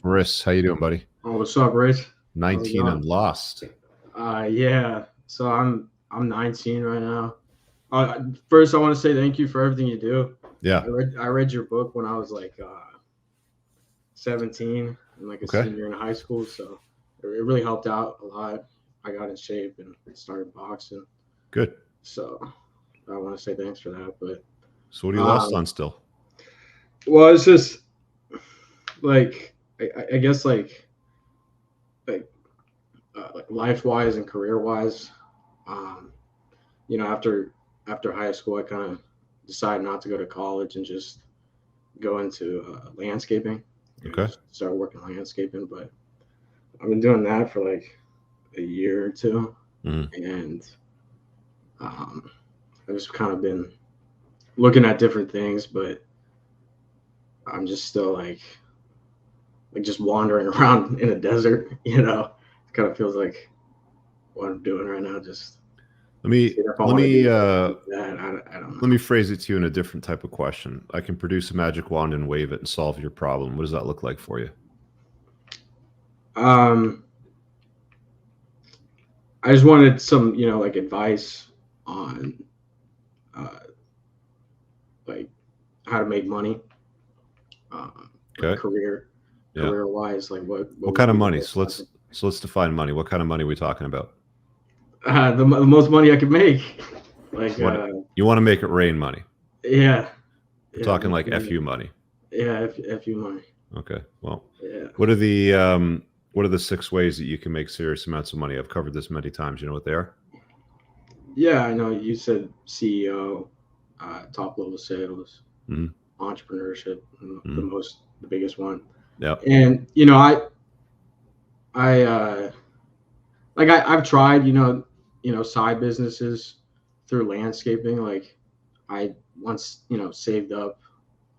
Chris, how you doing, buddy? Oh, what's up, Rich? How's it 19 going? and lost. Yeah. So I'm 19 right now. First, I want to say thank you for everything you do. Yeah. I read your book when I was like 17 and like a Okay. senior in high school, so it really helped out a lot. I got in shape and started boxing, Good. so I want to say thanks for that. But So what are you lost um, on still? well, it's just like I guess like like life wise and career wise. Um, after high school, I kind of decided not to go to college and just go into landscaping. Okay. Just start working landscaping. But I've been doing that for like a year or two, Mhm. and um, I've just kind of been looking at different things, but I'm just still like just wandering around in a desert. It kind of feels like what I'm doing right now. Just Let me see if I let want to me do uh that. I don't let know. me phrase it to you in a different type of question. I can produce a magic wand and wave it and solve your problem. What does that look like for you? Um, I just wanted some, like advice on uh, like how to make money, like Okay. Yeah. career wise. Like what What would kind of be the money? best So let's method? so let's define money. What kind of money are we talking about? The most money I could make. Like What you want to make it rain money. yeah, We're yeah, talking like FU money. yeah. If you money. Okay. Well, Yeah, what are the 6 ways that you can make serious amounts of money? I've covered this many times. You know what they are? yeah. I know you said CEO, top level sales, Mm-hmm. entrepreneurship, Mm-hmm. the biggest one. Yeah. And I I've tried, side businesses through landscaping. Like I once, saved up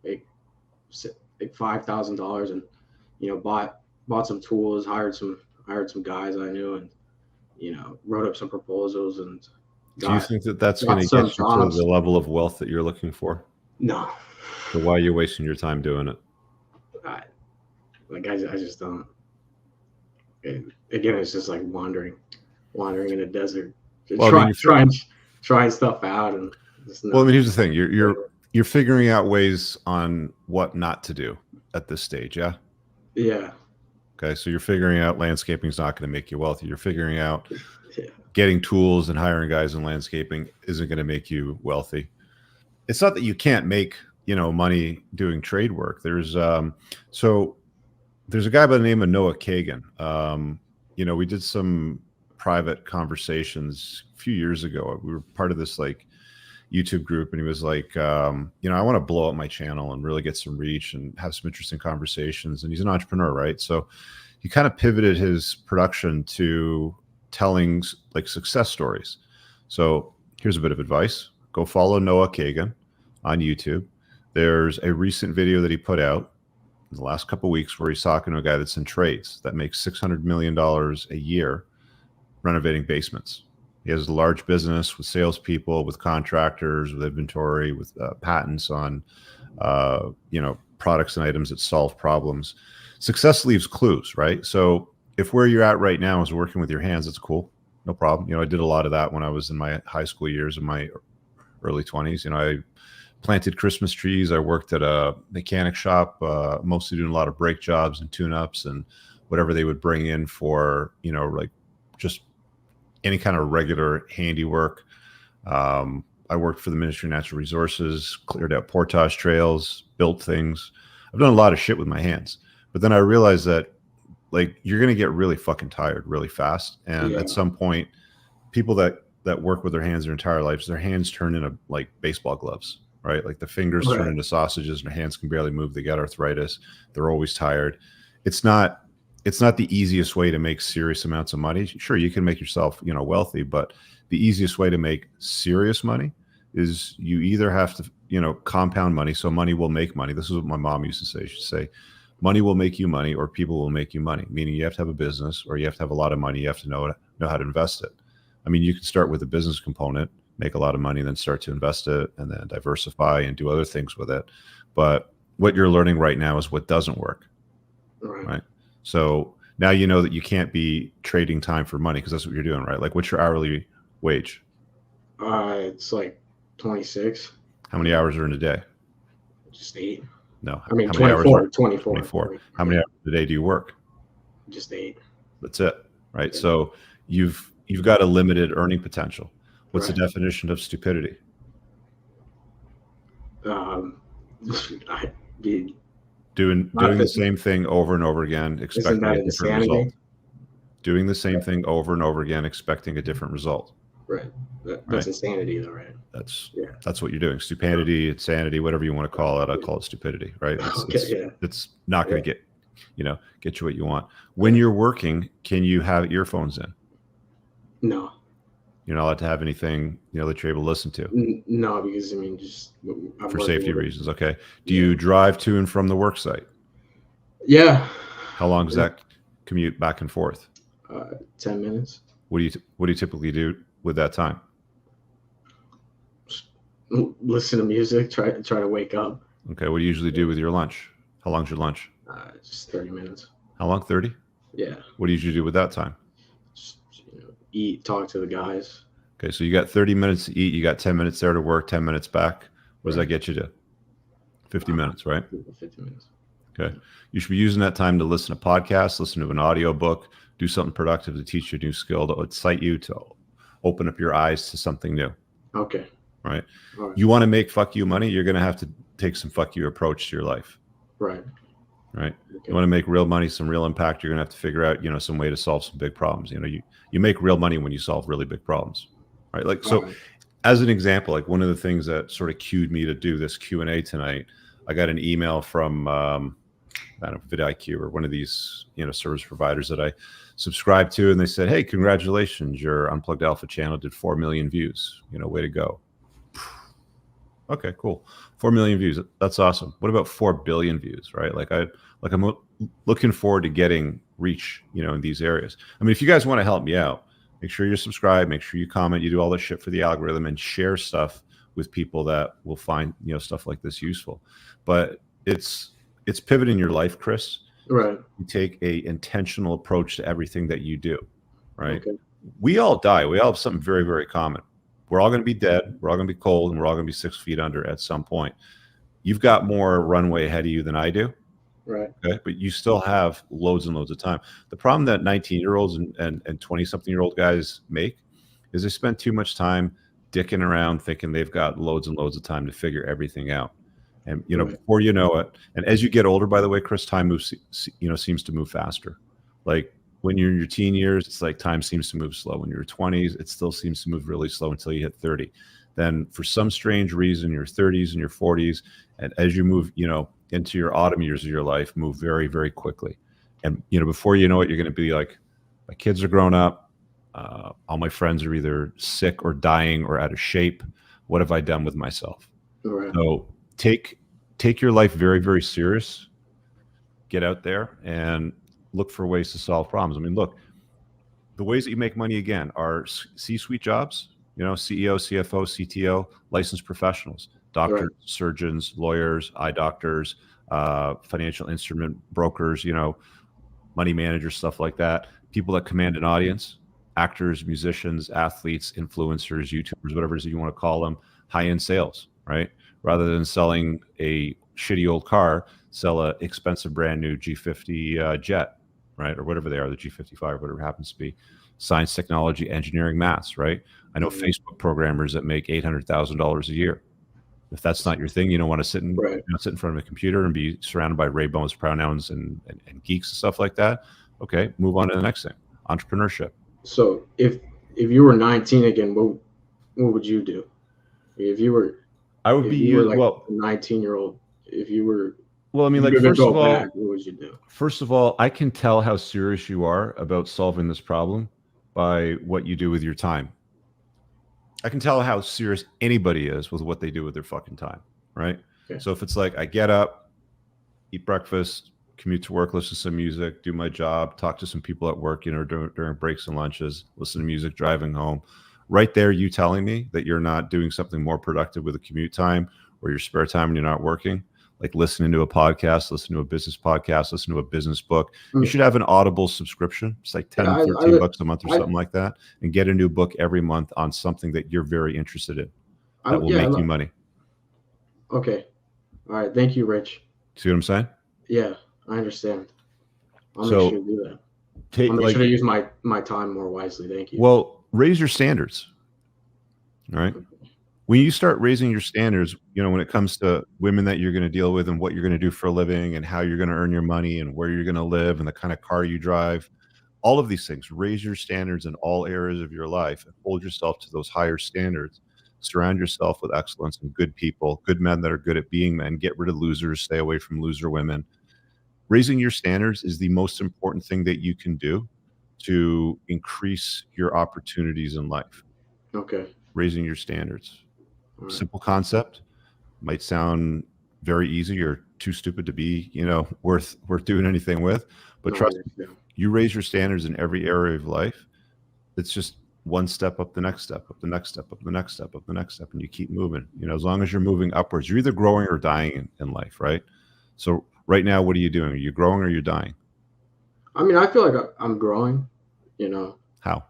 like like $5,000 and bought some tools, hired some guys I knew, and wrote up some proposals and Do you got think that that's going got to some get you to the jobs. level of wealth that you're looking for? No, So why are you wasting your time doing it? I, I just don't. Again, it's just like wandering in a desert, just Well, I mean, trying stuff out, and just well, I mean, nothing. here's the thing: you're figuring out ways on what not to do at this stage. Yeah. Yeah, Okay. So you're figuring out landscaping is not going to make you wealthy. You're figuring out yeah, getting tools and hiring guys in landscaping isn't going to make you wealthy. It's not that you can't make money doing trade work. So there's a guy by the name of Noah Kagan. We did some private conversations a few years ago. We were part of this like YouTube group, and he was like, I want to blow up my channel and really get some reach and have some interesting conversations. And he's an entrepreneur, right? So he kind of pivoted his production to telling like success stories. So here's a bit of advice: go follow Noah Kagan on YouTube. There's a recent video that he put out in the last couple of weeks where he's talking to a guy that's in trades that makes $600 million a year renovating basements. He has a large business with salespeople, with contractors, with inventory, with patents on, products and items that solve problems. Success leaves clues, right? So if where you're at right now is working with your hands, that's cool. No problem. I did a lot of that when I was in my high school years, in my early 20s. I planted Christmas trees. I worked at a mechanic shop, mostly doing a lot of brake jobs and tune-ups and whatever they would bring in for, like just any kind of regular handiwork. I worked for the Ministry of Natural Resources, cleared out portage trails, built things. I've done a lot of shit with my hands. But then I realized that like you're going to get really fucking tired really fast. And yeah, at some point, people that work with their hands their entire lives, their hands turn into like baseball gloves, right? Like the fingers turn right, into sausages and their hands can barely move. They got arthritis. They're always tired. It's not the easiest way to make serious amounts of money. Sure, you can make yourself, wealthy, but the easiest way to make serious money is you either have to, compound money. So money will make money. This is what my mom used to say. She'd say, money will make you money or people will make you money, meaning you have to have a business or you have to have a lot of money. You have to know how to invest it. I mean, you can start with a business component, make a lot of money, then start to invest it and then diversify and do other things with it. But what you're learning right now is what doesn't work, right. right? So now you know that you can't be trading time for money because that's what you're doing, right? Like, what's your hourly wage? It's like 26. How many hours are in a day? Just 8. No. I mean, how many 24. hours? 24. 24. How many hours a day do you work? Just 8. That's it, right? Yeah. So you've got a limited earning potential. What's Right. the definition of stupidity? Doing the same thing over and over again, expecting a different result. Doing the same thing over and over again, expecting a different result. Right. That's insanity, though, right? That's what you're doing. Stupidity, insanity, whatever you want to call it. I call it stupidity, right? It's not going to get you what you want. When you're working, can you have earphones in? No. You're not allowed to have anything, that you're able to listen to. No, because I mean, just for safety reasons. Okay. Do you drive to and from the work site? Yeah. How long is that commute back and forth? 10 minutes. What do you typically do with that time? Listen to music. Try to wake up. Okay. What do you usually do with your lunch? How long's your lunch? Just 30 minutes. How long? 30? Yeah. What do you usually do with that time? Just, eat, talk to the guys. Okay, so you got 30 minutes to eat. You got 10 minutes there to work, 10 minutes back. What does that get you to? 50 minutes, right? 50 minutes. Okay. You should be using that time to listen to podcasts, listen to an audio book, do something productive to teach you a new skill, to excite you, to open up your eyes to something new. Okay. Right? All right. You want to make fuck you money, you're going to have to take some fuck you approach to your life. Right. Right. Okay. You want to make real money, some real impact, you're going to have to figure out, some way to solve some big problems. You make real money when you solve really big problems. Right. Like, so as an example, like one of the things that sort of cued me to do this Q&A tonight, I got an email from, I don't know, vidIQ or one of these, service providers that I subscribe to. And they said, hey, congratulations. Your Unplugged Alpha channel did 4 million views, way to go. Okay, cool. 4 million views. That's awesome. What about 4 billion views, right? I'm looking forward to getting reach, in these areas. I mean, if you guys want to help me out, make sure you're subscribed, make sure you comment, you do all this shit for the algorithm and share stuff with people that will find, stuff like this useful. But it's pivoting your life, Chris. Right. You take a intentional approach to everything that you do, right? Okay. We all die. We all have something very, very common. We're all going to be dead. We're all going to be cold, and we're all going to be 6 feet under at some point. You've got more runway ahead of you than I do. Right. Okay. But you still have loads and loads of time. The problem that 19-year-olds and 20-something-year-old guys make is they spend too much time dicking around thinking they've got loads and loads of time to figure everything out. And, before you know it, and as you get older, by the way, Chris, time moves, seems to move faster. Like when you're in your teen years, it's like time seems to move slow. When you're 20s, it still seems to move really slow until you hit 30. Then for some strange reason, your 30s and your 40s, and as you move, into your autumn years of your life, move very, very quickly. And, before you know it, you're going to be like, my kids are grown up. All my friends are either sick or dying or out of shape. What have I done with myself? Right. So take your life very, very serious. Get out there and look for ways to solve problems. I mean, look, the ways that you make money, again, are C-suite jobs, CEO, CFO, CTO, licensed professionals, doctors, surgeons, lawyers, eye doctors, financial instrument brokers, money managers, stuff like that. People that command an audience, actors, musicians, athletes, influencers, YouTubers, whatever it is you want to call them, high-end sales, right? Rather than selling a shitty old car, sell a expensive brand new G50 jet, right? Or whatever they are, the G55, whatever it happens to be. Science, technology, engineering, maths, right? I know Facebook programmers that make $800,000 a year. If that's not your thing, you don't want to sit in front of a computer and be surrounded by Ray-Bones pronouns and geeks and stuff like that. Okay, move on to the next thing. Entrepreneurship. So if you were 19 again, what would you do? If you were, I would be you. Like a 19-year-old. If you were, well, I mean, like first of all, what would you do? First of all, I can tell how serious you are about solving this problem by what you do with your time. I can tell how serious anybody is with what they do with their fucking time, right? Okay. So if it's like I get up, eat breakfast, commute to work, listen to some music, do my job, talk to some people at work, during breaks and lunches, listen to music, driving home. Right there, you telling me that you're not doing something more productive with the commute time or your spare time when you're not working. like listening to a podcast, listen to a business podcast, listen to a business book. You should have an Audible subscription. It's like 10, Yeah, 13 bucks a month or something like that, and get a new book every month on something that you're very interested in that will make you money. Okay. All right. Thank you, Rich. See what I'm saying? Yeah, I understand. I'll make sure to do that. I'll make sure to use my time more wisely. Thank you. Well, raise your standards. All right. When you start raising your standards, you know, when it comes to women that you're going to deal with and what you're going to do for a living and how you're going to earn your money and where you're going to live and the kind of car you drive, all of these things, raise your standards in all areas of your life and hold yourself to those higher standards. Surround yourself with excellence and good people, good men that are good at being men. Get rid of losers, stay away from loser women. Raising your standards is the most important thing that you can do to increase your opportunities in life. Okay. Raising your standards. Right. Simple concept, might sound very easy or too stupid to be, you know, worth doing anything with, but trust me, you raise your standards in every area of life. It's just one step up the next step, up the next step, up the next step, up the next step, and you keep moving. You know, as long as you're moving upwards, you're either growing or dying in life, right? So right now, what are you doing? Are you growing or are you dying? I mean, I feel like I'm growing, you know. How?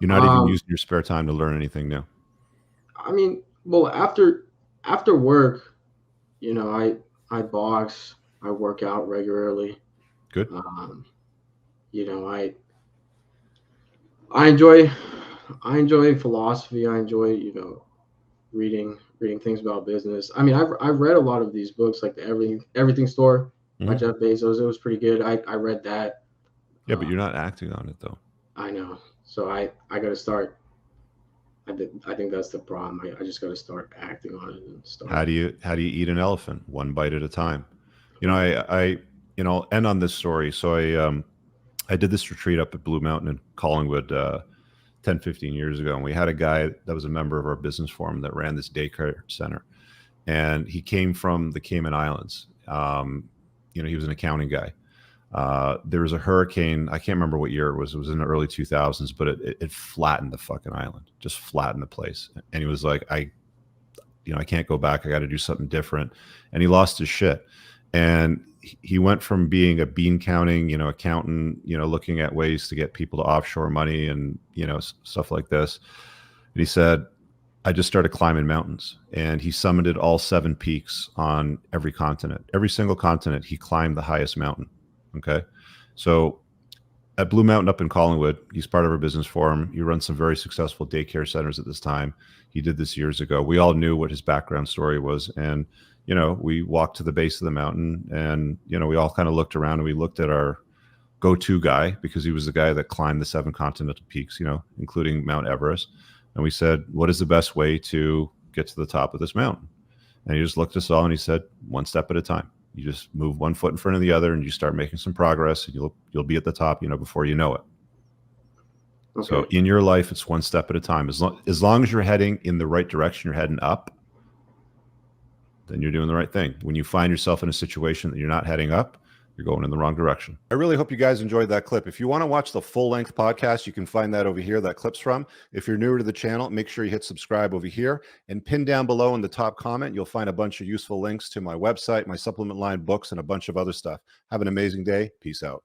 You're not even using your spare time to learn anything new. I mean, well, after work, you know, I box, I work out regularly. Good. You know, I enjoy philosophy. I enjoy, you know, reading things about business. I mean, I've read a lot of these books, like the Everything Store by Jeff Bezos. It was pretty good. I read that. Yeah, but you're not acting on it though. I know. So I got to start. I think that's the problem. I just got to start acting on it and start. How do you eat an elephant? One bite at a time. You know, I you know, end on this story. So I did this retreat up at Blue Mountain in Collingwood 10, 15 years ago. And we had a guy that was a member of our business forum that ran this daycare center. And he came from the Cayman Islands. You know, he was an accounting guy. There was a hurricane. I can't remember what year it was. It was in the early 2000s, but it flattened the fucking island, just flattened the place. And he was like, I can't go back. I got to do something different. And he lost his shit. And he went from being a bean counting, you know, accountant, you know, looking at ways to get people to offshore money and, you know, stuff like this. And he said, I just started climbing mountains. And he summited all 7 peaks on every continent. Every single continent, he climbed the highest mountain. Okay. So at Blue Mountain up in Collingwood, he's part of our business forum. He runs some very successful daycare centers at this time. He did this years ago. We all knew what his background story was. And, you know, we walked to the base of the mountain and, you know, we all kind of looked around and we looked at our go-to guy because he was the guy that climbed the 7 continental peaks, you know, including Mount Everest. And we said, what is the best way to get to the top of this mountain? And he just looked at us all and he said, one step at a time. You just move one foot in front of the other and you start making some progress and you'll be at the top, you know, before you know it. Okay. So in your life, it's one step at a time. As long as you're heading in the right direction, you're heading up, then you're doing the right thing. When you find yourself in a situation that you're not heading up, you're going in the wrong direction. I really hope you guys enjoyed that clip. If you want to watch the full-length podcast, you can find that over here, that clip's from. If you're newer to the channel, make sure you hit subscribe over here and pin down below in the top comment. You'll find a bunch of useful links to my website, my supplement line books, and a bunch of other stuff. Have an amazing day. Peace out.